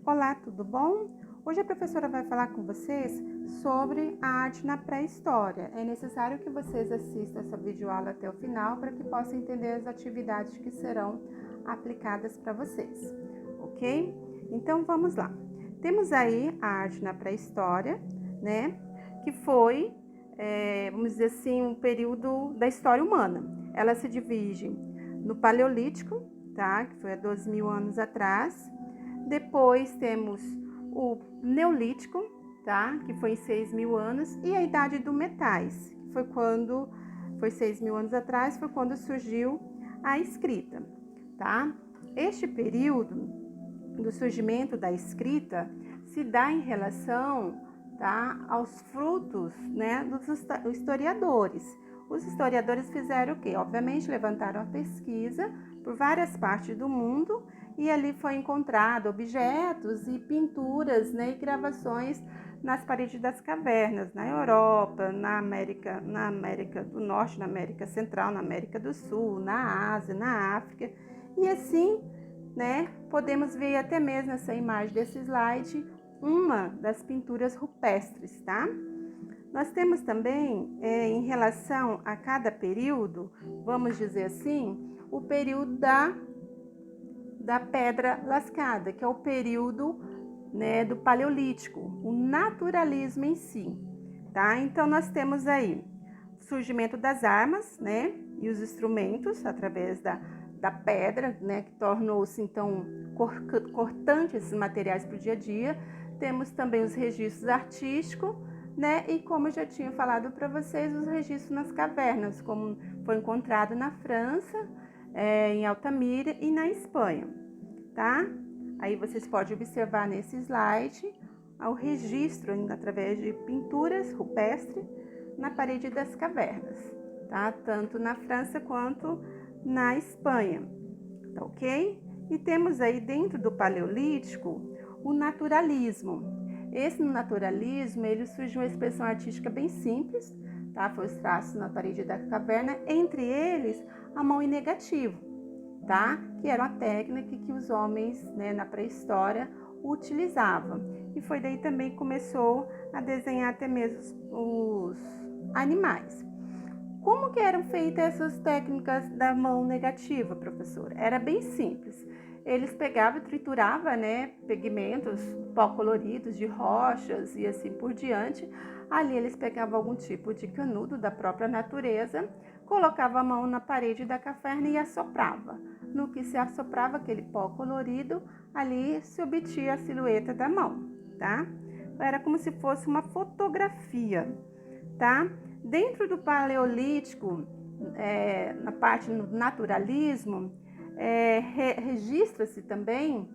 Olá, tudo bom? Hoje a professora vai falar com vocês sobre a arte na pré-história. É necessário que vocês assistam essa videoaula até o final para que possam entender as atividades que serão aplicadas para vocês, ok? Então vamos lá. Temos aí a arte na pré-história, né? Que foi, vamos dizer assim, um período da história humana. Ela se divide no Paleolítico, tá? Que foi há 12.000 anos atrás. Depois temos o Neolítico, tá? Que foi em 6.000 anos, e a Idade do Metais, que foi quando, foi 6.000 anos atrás, foi quando surgiu a escrita, tá? Este período do surgimento da escrita se dá em relação, tá, aos frutos, né, dos historiadores. Os historiadores fizeram o quê? Obviamente levantaram a pesquisa por várias partes do mundo e ali foi encontrado objetos e pinturas, né, e gravações nas paredes das cavernas, na Europa, na América do Norte, na América Central, na América do Sul, na Ásia, na África. E assim, né, podemos ver até mesmo nessa imagem desse slide uma das pinturas rupestres, tá? Nós temos também, em relação a cada período, vamos dizer assim, o período da pedra lascada, que é o período, né, do Paleolítico, o naturalismo em si, tá? Então nós temos aí o surgimento das armas, né, e os instrumentos através da pedra, né, que tornou-se então cortante esses materiais para o dia a dia. Temos também os registros artísticos, né, e como eu já tinha falado para vocês, os registros nas cavernas, como foi encontrado na França, em Altamira e na Espanha, tá? Aí vocês podem observar nesse slide o registro através de pinturas rupestres na parede das cavernas, tá? Tanto na França quanto na Espanha, tá ok? E temos aí dentro do Paleolítico o naturalismo. Esse naturalismo, ele surgiu uma expressão artística bem simples, tá? Foi os traços na parede da caverna, entre eles a mão em negativo, tá? Que era uma técnica que os homens, né, na pré-história utilizavam. E foi daí também que começou a desenhar até mesmo os animais. Como que eram feitas essas técnicas da mão negativa, professora? Era bem simples. Eles pegavam e trituravam, né, pigmentos, pó coloridos de rochas e assim por diante. Ali eles pegavam algum tipo de canudo da própria natureza, colocavam a mão na parede da caverna e assoprava. No que se assoprava aquele pó colorido, ali se obtinha a silhueta da mão, tá? Era como se fosse uma fotografia, tá? Dentro do Paleolítico, na parte do naturalismo, registra-se também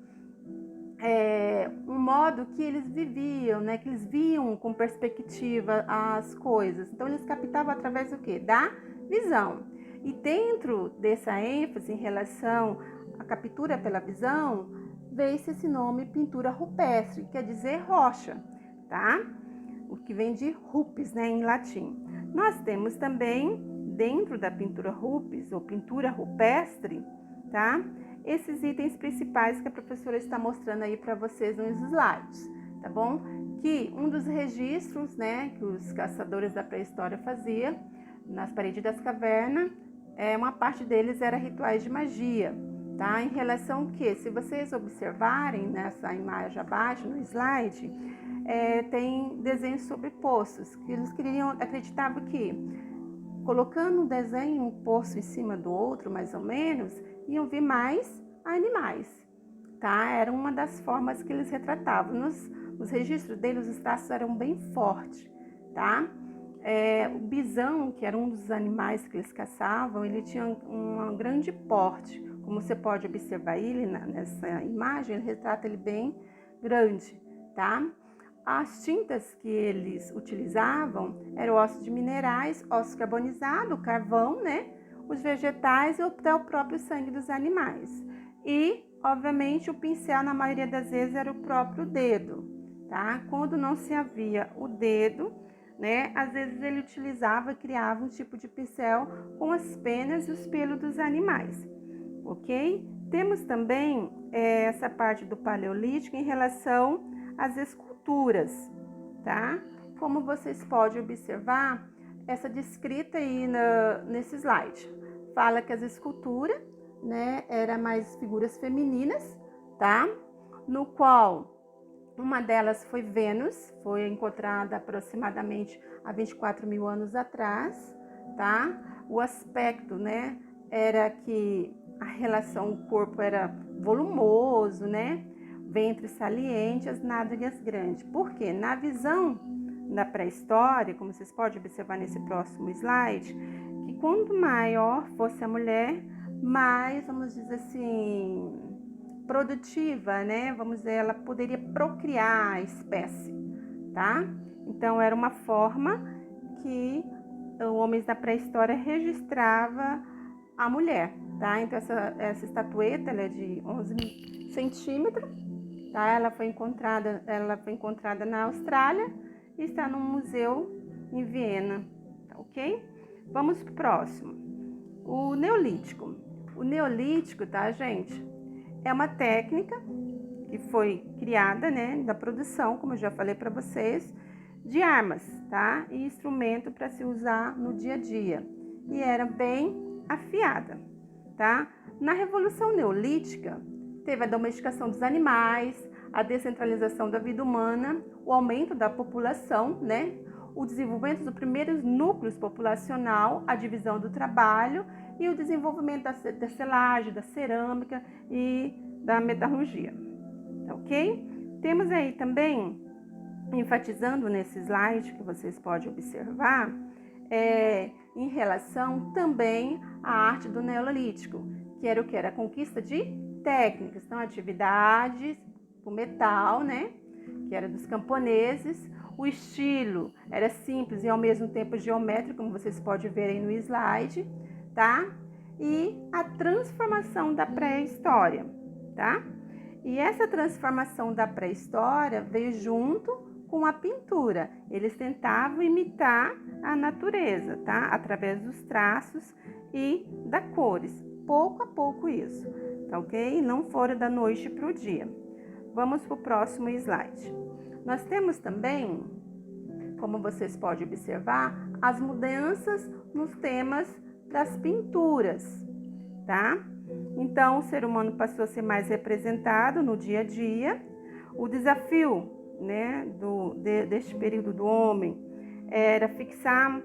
um modo que eles viviam, né? Que eles viam com perspectiva as coisas. Então, eles captavam através do quê? Da visão. E dentro dessa ênfase em relação à captura pela visão, veio-se esse nome pintura rupestre, que quer dizer rocha, tá? O que vem de rupes, né, em latim. Nós temos também, dentro da pintura rupes, ou pintura rupestre, tá? Esses itens principais que a professora está mostrando aí para vocês nos slides, tá bom? Que um dos registros, né, que os caçadores da pré-história faziam nas paredes das cavernas, uma parte deles era rituais de magia, tá? Em relação ao que, se vocês observarem nessa imagem abaixo, no slide, tem desenhos sobrepostos, que eles acreditavam que colocando um desenho, um poço em cima do outro, mais ou menos, iam vir mais animais, tá? Era uma das formas que eles retratavam. Nos registros deles, os traços eram bem fortes, tá? O bisão, que era um dos animais que eles caçavam, ele tinha um grande porte. Como você pode observar ele nessa imagem, ele retrata ele bem grande, tá? As tintas que eles utilizavam eram ossos de minerais, ossos carbonizados, carvão, né? Os vegetais e até o próprio sangue dos animais. E, obviamente, o pincel, na maioria das vezes, era o próprio dedo, tá? Quando não se havia o dedo, né? Às vezes ele criava um tipo de pincel com as penas e os pelos dos animais, ok? Temos também essa parte do Paleolítico em relação às esculturas, tá? Como vocês podem observar, essa descrita aí nesse slide. Fala que as esculturas, né, eram mais figuras femininas, tá? No qual uma delas foi Vênus, foi encontrada aproximadamente há 24 mil anos atrás, tá? O aspecto, né, era que a relação, o corpo era volumoso, né? Ventre saliente, as nádegas grandes. Por quê? Na visão da pré-história, como vocês podem observar nesse próximo slide, que quanto maior fosse a mulher, mais, vamos dizer assim, produtiva, né? Vamos dizer, ela poderia procriar a espécie, tá? Então, era uma forma que os homens da pré-história registrava a mulher, tá? Então, essa estatueta, ela é de 11 centímetros, tá? Ela foi encontrada na Austrália e está no museu em Viena, tá, ok? Vamos pro próximo. O Neolítico. O Neolítico, tá, gente? É uma técnica que foi criada, né, da produção, como eu já falei para vocês, de armas, tá? E instrumento para se usar no dia a dia. E era bem afiada, tá? Na Revolução Neolítica, teve a domesticação dos animais, a descentralização da vida humana, o aumento da população, né? O desenvolvimento dos primeiros núcleos populacional, a divisão do trabalho e o desenvolvimento da selagem, da cerâmica e da metalurgia, ok? Temos aí também, enfatizando nesse slide que vocês podem observar, em relação também à arte do Neolítico, que era o que? Era a conquista de técnicas, então atividades, o metal, né? Que era dos camponeses. O estilo era simples e ao mesmo tempo geométrico, como vocês podem ver aí no slide, tá? E a transformação da pré-história, tá? E essa transformação da pré-história veio junto com a pintura. Eles tentavam imitar a natureza, tá? Através dos traços e das cores. Pouco a pouco isso, tá ok? Não foram da noite para o dia. Vamos para o próximo slide. Nós temos também, como vocês podem observar, as mudanças nos temas das pinturas, tá? Então, o ser humano passou a ser mais representado no dia a dia. O desafio, né, deste período do homem era fixar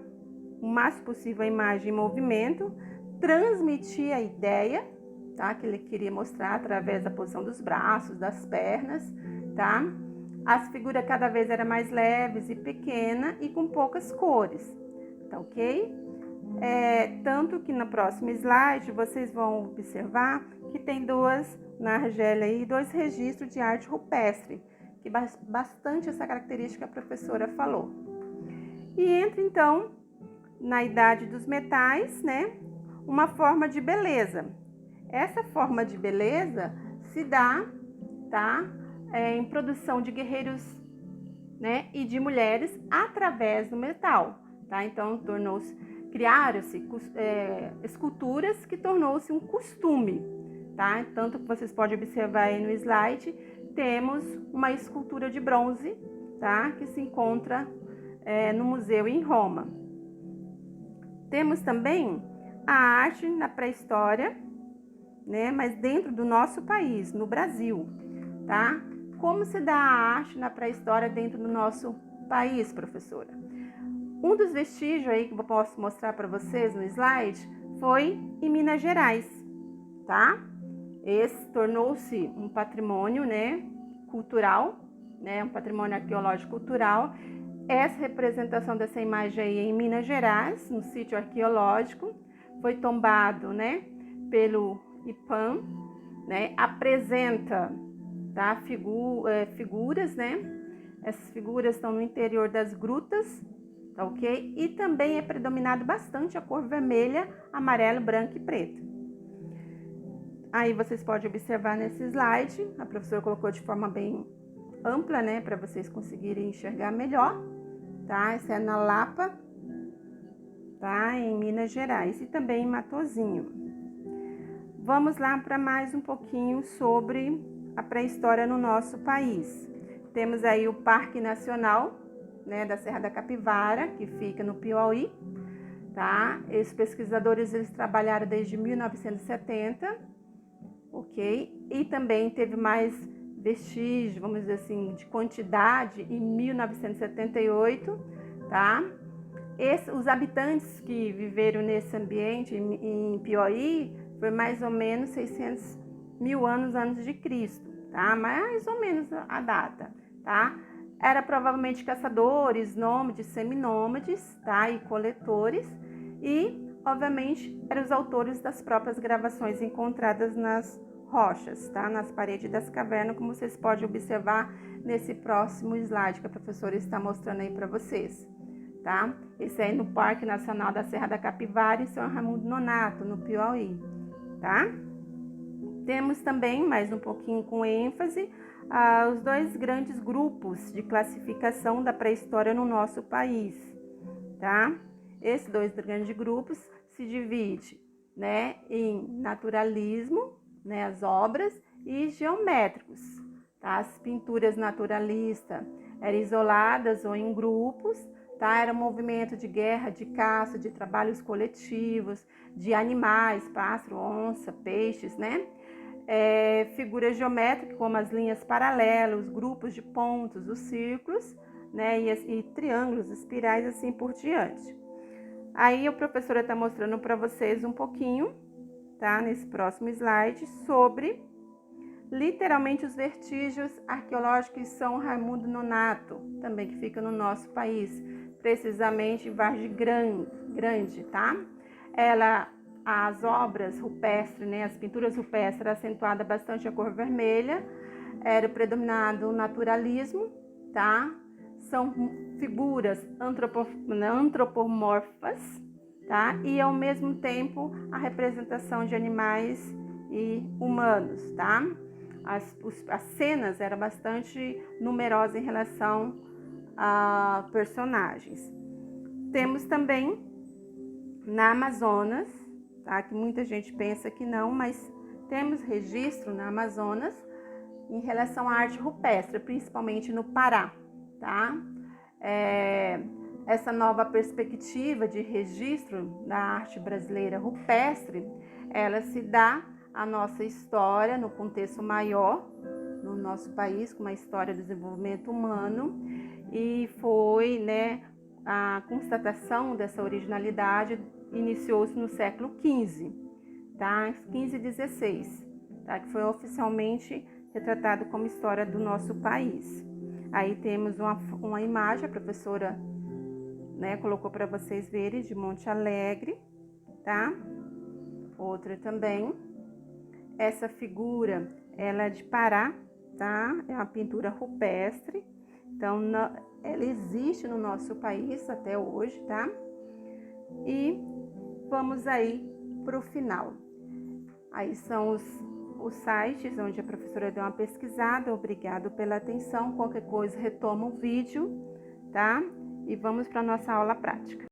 o máximo possível a imagem em movimento, transmitir a ideia, tá, que ele queria mostrar através da posição dos braços, das pernas, tá? As figuras cada vez eram mais leves e pequenas e com poucas cores, tá ok? Tanto que no próximo slide vocês vão observar que tem na Argélia aí, 2 registros de arte rupestre, que bastante essa característica a professora falou. E entra então na idade dos metais, né, uma forma de beleza. Essa forma de beleza se dá, tá, em produção de guerreiros, né, e de mulheres através do metal, tá? Então criaram-se esculturas que tornou-se um costume, tá? Tanto que vocês podem observar aí no slide, temos uma escultura de bronze, tá, que se encontra no museu em Roma. Temos também a arte na pré-história, né, mas dentro do nosso país, no Brasil, tá? Como se dá a arte na pré-história dentro do nosso país, professora? Um dos vestígios aí que eu posso mostrar para vocês no slide foi em Minas Gerais, tá? Esse tornou-se um patrimônio, né, cultural, né, um patrimônio arqueológico cultural. Essa representação dessa imagem aí em Minas Gerais, no sítio arqueológico, foi tombado, né, pelo IPAM, né, apresenta, tá, figuras, né, essas figuras estão no interior das grutas, tá ok? E também é predominado bastante a cor vermelha, amarelo, branco e preto. Aí vocês podem observar nesse slide, a professora colocou de forma bem ampla, né, para vocês conseguirem enxergar melhor, tá? Essa é na Lapa, tá, em Minas Gerais, e também em Matozinho. Vamos lá para mais um pouquinho sobre a pré-história no nosso país. Temos aí o Parque Nacional, né, da Serra da Capivara, que fica no Piauí, tá? Esses pesquisadores, eles trabalharam desde 1970, ok? E também teve mais vestígios, vamos dizer assim, de quantidade em 1978, tá? Os habitantes que viveram nesse ambiente em Piauí foi mais ou menos 600 mil anos antes de Cristo, tá? Mais ou menos a data, tá? Era provavelmente caçadores, nômades, seminômades, tá? E coletores, e obviamente eram os autores das próprias gravações encontradas nas rochas, tá? Nas paredes das cavernas, como vocês podem observar nesse próximo slide que a professora está mostrando aí para vocês, tá? Esse aí no Parque Nacional da Serra da Capivara, em São Raimundo Nonato, no Piauí, tá? Temos também, mais um pouquinho com ênfase, os dois grandes grupos de classificação da pré-história no nosso país, tá? Esses dois grandes grupos se dividem, né, em naturalismo, né, as obras, e geométricos, tá? As pinturas naturalistas eram isoladas ou em grupos, tá? Era um movimento de guerra, de caça, de trabalhos coletivos, de animais, pássaro, onça, peixes, né? Figuras geométricas como as linhas paralelas, grupos de pontos, os círculos, né? E triângulos, espirais, assim por diante. Aí a professora está mostrando para vocês um pouquinho, tá? Nesse próximo slide, sobre literalmente os vestígios arqueológicos de São Raimundo Nonato, também que fica no nosso país, precisamente em Vargem Grande, tá? As obras rupestres, né, as pinturas rupestres, era acentuada bastante a cor vermelha, era predominado o naturalismo, tá? São figuras antropomorfas, tá? E ao mesmo tempo a representação de animais e humanos, tá? As cenas eram bastante numerosas em relação a personagens. Temos também na Amazonas, tá? Que muita gente pensa que não, mas temos registro na Amazonas em relação à arte rupestre, principalmente no Pará, tá? Essa nova perspectiva de registro da arte brasileira rupestre, ela se dá à nossa história no contexto maior, no nosso país, com uma história do desenvolvimento humano, e foi, né, a constatação dessa originalidade iniciou-se no século XV, tá? 15 e 16, tá? Que foi oficialmente retratado como história do nosso país. Aí temos uma imagem, a professora, né, colocou para vocês verem, de Monte Alegre, tá? Outra também. Essa figura, ela é de Pará, tá? É uma pintura rupestre. Então, ela existe no nosso país até hoje, tá? E vamos aí para o final. Aí são os sites onde a professora deu uma pesquisada. Obrigado pela atenção. Qualquer coisa, retoma o vídeo, tá? E vamos para a nossa aula prática.